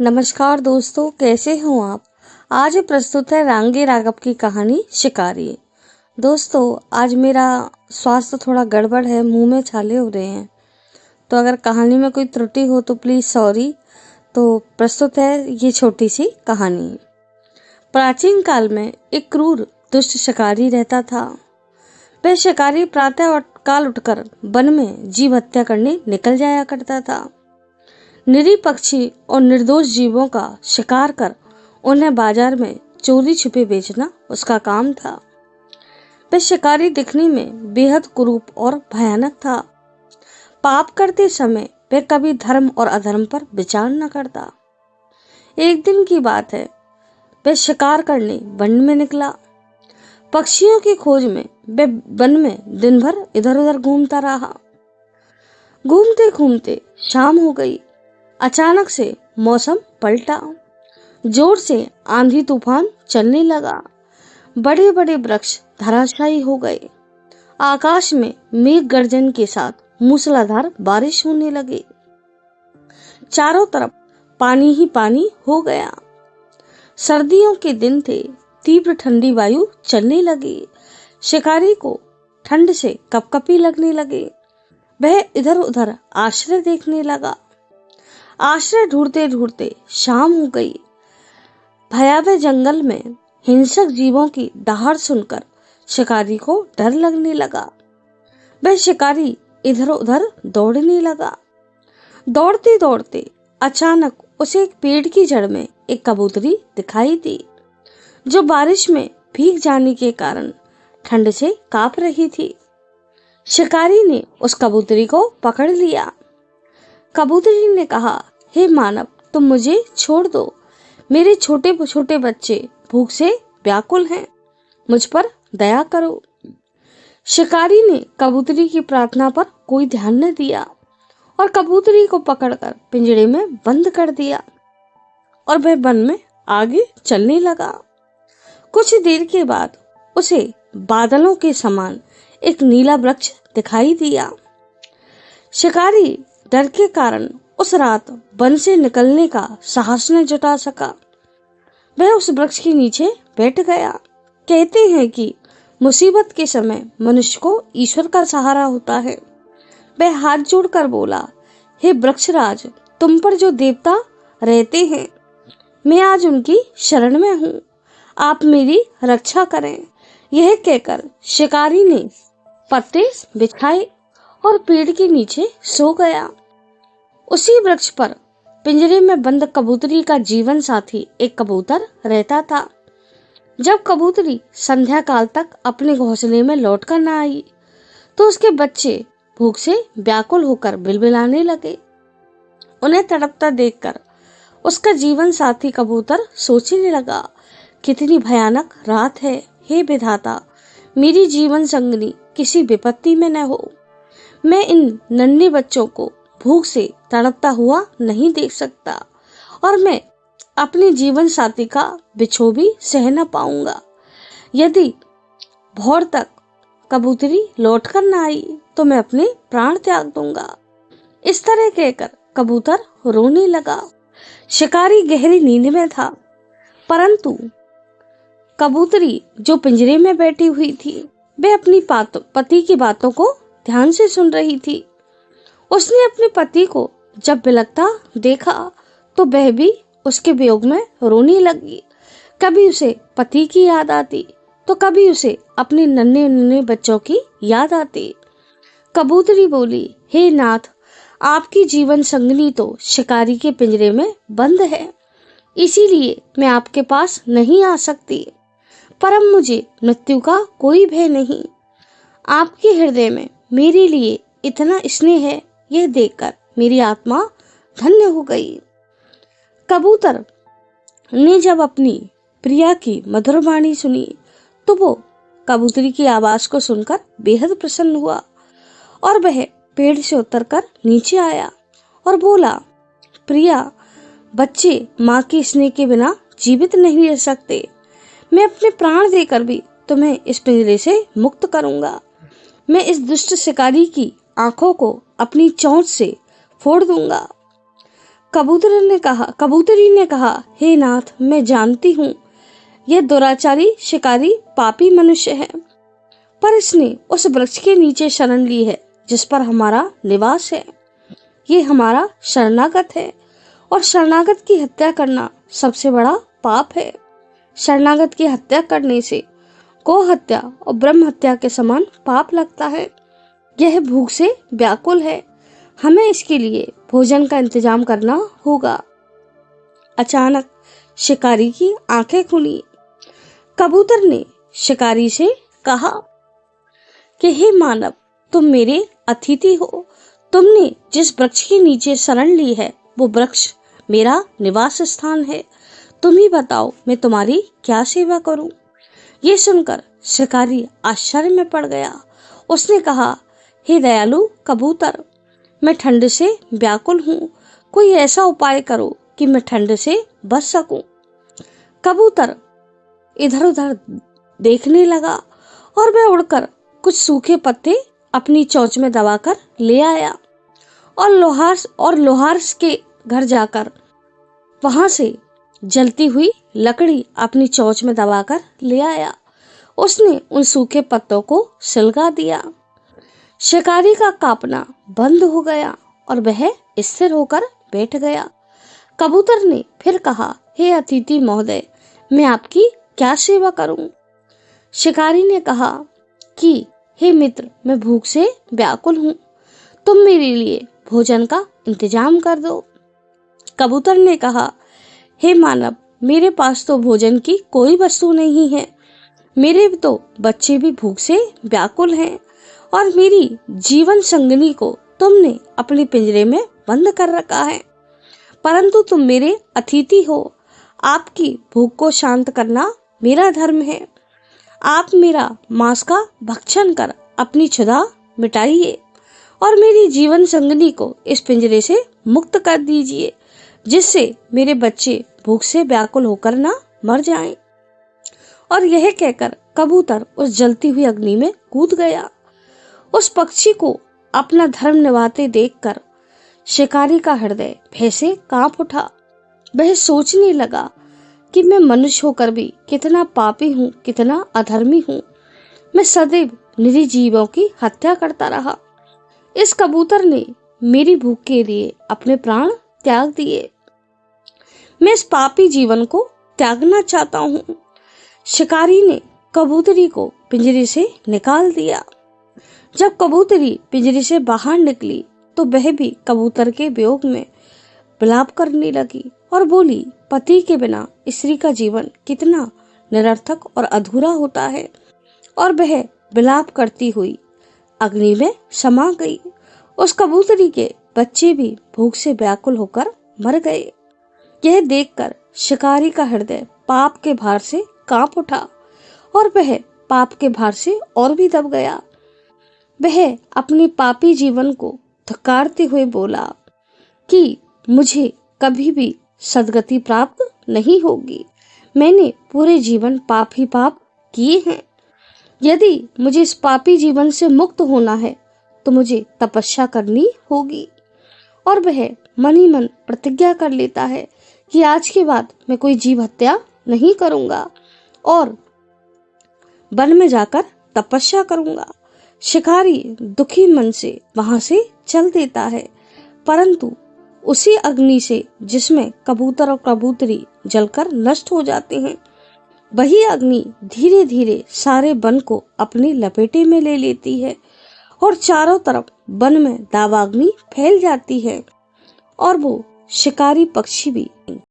नमस्कार दोस्तों, कैसे हो आप। आज प्रस्तुत है रांगे राघव की कहानी शिकारी। दोस्तों, आज मेरा स्वास्थ्य थोड़ा गड़बड़ है, मुंह में छाले हो रहे हैं, तो अगर कहानी में कोई त्रुटि हो तो प्लीज सॉरी। तो प्रस्तुत है ये छोटी सी कहानी। प्राचीन काल में एक क्रूर दुष्ट शिकारी रहता था। वह शिकारी प्रातः काल उठकर वन में जीव हत्या करने निकल जाया करता था। निरीह पक्षी और निर्दोष जीवों का शिकार कर उन्हें बाजार में चोरी छिपे बेचना उसका काम था। वह शिकारी दिखने में बेहद कुरूप और भयानक था। पाप करते समय वह कभी धर्म और अधर्म पर विचार न करता। एक दिन की बात है, वह शिकार करने वन में निकला। पक्षियों की खोज में वह वन में दिन भर इधर उधर घूमता रहा। घूमते घूमते शाम हो गई। अचानक से मौसम पलटा। जोर से आंधी तूफान चलने लगा। बड़े बड़े वृक्ष धराशायी हो गए। आकाश में मेघ गर्जन के साथ मूसलाधार बारिश होने लगी। चारों तरफ पानी ही पानी हो गया। सर्दियों के दिन थे। तीव्र ठंडी वायु चलने लगी। शिकारी को ठंड से कपकपी लगने लगे। वह इधर उधर आश्रय देखने लगा। आश्रय ढूंढते ढूंढते शाम हो गई। भयावह जंगल में हिंसक जीवों की दहाड़ सुनकर शिकारी को डर लगने लगा। वह शिकारी इधर उधर दौड़ने लगा। दौड़ते दौड़ते अचानक उसे एक पेड़ की जड़ में एक कबूतरी दिखाई दी, जो बारिश में भीग जाने के कारण ठंड से कांप रही थी। शिकारी ने उस कबूतरी को पकड़ लिया। कबूतरी ने कहा, हे मानव, तुम मुझे छोड़ दो। मेरे छोटे छोटे बच्चे भूख से व्याकुल हैं, मुझ पर दया करो। शिकारी ने कबूतरी की प्रार्थना पर कोई ध्यान न दिया और कबूतरी को पकड़कर पिंजरे में बंद कर दिया और वह वन में आगे चलने लगा। कुछ देर के बाद उसे बादलों के समान एक नीला वृक्ष दिखाई दिया। शिकारी डर के कारण उस रात वन से निकलने का साहस न जुटा सका। वह उस वृक्ष के नीचे बैठ गया। कहते हैं कि मुसीबत के समय मनुष्य को ईश्वर का सहारा होता है। वह हाथ जोड़कर बोला, हे वृक्षराज, तुम पर जो देवता रहते हैं, मैं आज उनकी शरण में हूँ, आप मेरी रक्षा करें। यह कहकर शिकारी ने पत्ते बिछाए और पेड़ के नीचे सो गया। उसी वृक्ष पर पिंजरे में बंद कबूतरी का जीवन साथी एक कबूतर रहता था। जब कबूतरी संध्या काल तक अपने घोंसले में लौटकर न आई तो उसके बच्चे भूख से व्याकुल होकर बिलबिलाने लगे। उन्हें तड़पता देखकर उसका जीवन साथी कबूतर सोचने लगा, कितनी भयानक रात है। हे विधाता, मेरी जीवन संगनी किसी विपत्ति में न हो। मैं इन नन्हे बच्चों को भूख से तड़पता हुआ नहीं देख सकता और मैं अपने जीवन साथी का बिछोह भी सह न पाऊंगा। यदि भोर तक कबूतरी लौटकर न आई तो मैं अपने प्राण त्याग दूंगा। इस तरह कहकर कबूतर रोने लगा। शिकारी गहरी नींद में था, परंतु कबूतरी जो पिंजरे में बैठी हुई थी, वह अपनी पति की बातों को ध्यान से सुन रही थी। उसने अपने पति को जब बिलखता देखा तो वह भी उसके वियोग में रोने लगी। कभी उसे पति की याद आती तो कभी उसे अपने नन्हे नन्हे बच्चों की याद आती। कबूतरी बोली, हे नाथ, आपकी जीवन संगनी तो शिकारी के पिंजरे में बंद है, इसीलिए मैं आपके पास नहीं आ सकती। परम मुझे मृत्यु का कोई भय नहीं। आपके हृदय में मेरे लिए इतना स्नेह है, यह देखकर मेरी आत्मा धन्य हो गई। कबूतर ने जब अपनी प्रिया की मधुर वाणी सुनी तो वो कबूतरी की आवाज को सुनकर बेहद प्रसन्न हुआ और वह पेड़ से उतरकर नीचे आया और बोला, प्रिया, बच्चे माँ के स्नेह के बिना जीवित नहीं रह सकते। मैं अपने प्राण देकर भी तुम्हें इस पिंजरे से मुक्त करूंगा। मैं इस दुष्ट शिकारी की आंखों को अपनी चोंच से फोड़ दूंगा। कबूतरी ने कहा, हे नाथ, मैं जानती हूँ यह दुराचारी शिकारी पापी मनुष्य है, पर इसने उस वृक्ष के नीचे शरण ली है जिस पर हमारा निवास है। ये हमारा शरणागत है और शरणागत की हत्या करना सबसे बड़ा पाप है। शरणागत की हत्या करने से गौ हत्या और ब्रह्म हत्या के समान पाप लगता है। यह भूख से व्याकुल है, हमें इसके लिए भोजन का इंतजाम करना होगा। अचानक शिकारी की आंखें खुली। कबूतर ने शिकारी से कहा कि हे मानव, तुम मेरे अतिथि हो। तुमने जिस वृक्ष के नीचे शरण ली है वो वृक्ष मेरा निवास स्थान है। तुम ही बताओ, मैं तुम्हारी क्या सेवा करूं? ये सुनकर शिकारी आश्चर्य में पड़ गया। उसने कहा, हे दयालु कबूतर, मैं ठंड से व्याकुल हूँ। कोई ऐसा उपाय करो कि मैं ठंड से बच सकूं। कबूतर इधर उधर देखने लगा और वह उड़कर कुछ सूखे पत्ते अपनी चोंच में दबाकर ले आया और लोहार के घर जाकर वहां से जलती हुई लकड़ी अपनी चोंच में दबाकर ले आया। उसने उन सूखे पत्तों को सुलगा दिया। शिकारी का कांपना बंद हो गया और वह स्थिर होकर बैठ गया। कबूतर ने फिर कहा, हे अतिथि महोदय, मैं आपकी क्या सेवा करूं? शिकारी ने कहा कि हे मित्र, मैं भूख से व्याकुल हूँ, तुम मेरे लिए भोजन का इंतजाम कर दो। कबूतर ने कहा, हे मानव, मेरे पास तो भोजन की कोई वस्तु नहीं है। मेरे तो बच्चे भी भूख से व्याकुल हैं और मेरी जीवन संगिनी को तुमने अपने पिंजरे में बंद कर रखा है। परंतु तुम मेरे अतिथि हो, आपकी भूख को शांत करना मेरा धर्म है। आप मेरा मांस का भक्षण कर अपनी क्षुधा मिटाइए और मेरी जीवन संगिनी को इस पिंजरे से मुक्त कर दीजिए, जिससे मेरे बच्चे भूख से व्याकुल होकर ना मर जाएं। और यह कहकर कबूतर उस जलती हुई अग्नि में कूद गया। उस पक्षी को अपना धर्म निभाते देखकर शिकारी का हृदय भय से कांप उठा। वह सोचने लगा कि मैं मनुष्य होकर भी कितना पापी हूँ, कितना अधर्मी हूँ। मैं सदैव निरीह जीवों की हत्या करता रहा। इस कबूतर ने मेरी भूख के लिए अपने प्राण त्याग दिए। मैं इस पापी जीवन को त्यागना चाहता हूँ। शिकारी ने कबूतरी को पिंजरे से निकाल दिया। जब कबूतरी पिंजरे से बाहर निकली तो वह भी कबूतर के वियोग में विलाप करने लगी और बोली, पति के बिना स्त्री का जीवन कितना निरर्थक और अधूरा होता है। और वह विलाप करती हुई अग्नि में समा गई। उस कबूतरी के बच्चे भी भूख से व्याकुल होकर मर गए। यह देखकर शिकारी का हृदय पाप के भार से कांप उठा और वह पाप के भार से और भी दब गया। वह अपने पापी जीवन को धिक्कारते हुए बोला कि मुझे कभी भी सद्गति प्राप्त नहीं होगी। मैंने पूरे जीवन पाप ही पाप किए हैं। यदि मुझे इस पापी जीवन से मुक्त होना है तो मुझे तपस्या करनी होगी। और वह मन ही मन प्रतिज्ञा कर लेता है कि आज के बाद मैं कोई जीव हत्या नहीं करूंगा और वन में जाकर तपस्या करूंगा। शिकारी दुखी मन से वहां से चल देता है, परंतु उसी अग्नि से जिसमें कबूतर और कबूतरी जलकर नष्ट हो जाते हैं, वही अग्नि धीरे धीरे सारे वन को अपनी लपेटे में ले लेती है और चारों तरफ वन में दावाग्नि फैल जाती है और वो शिकारी पक्षी भी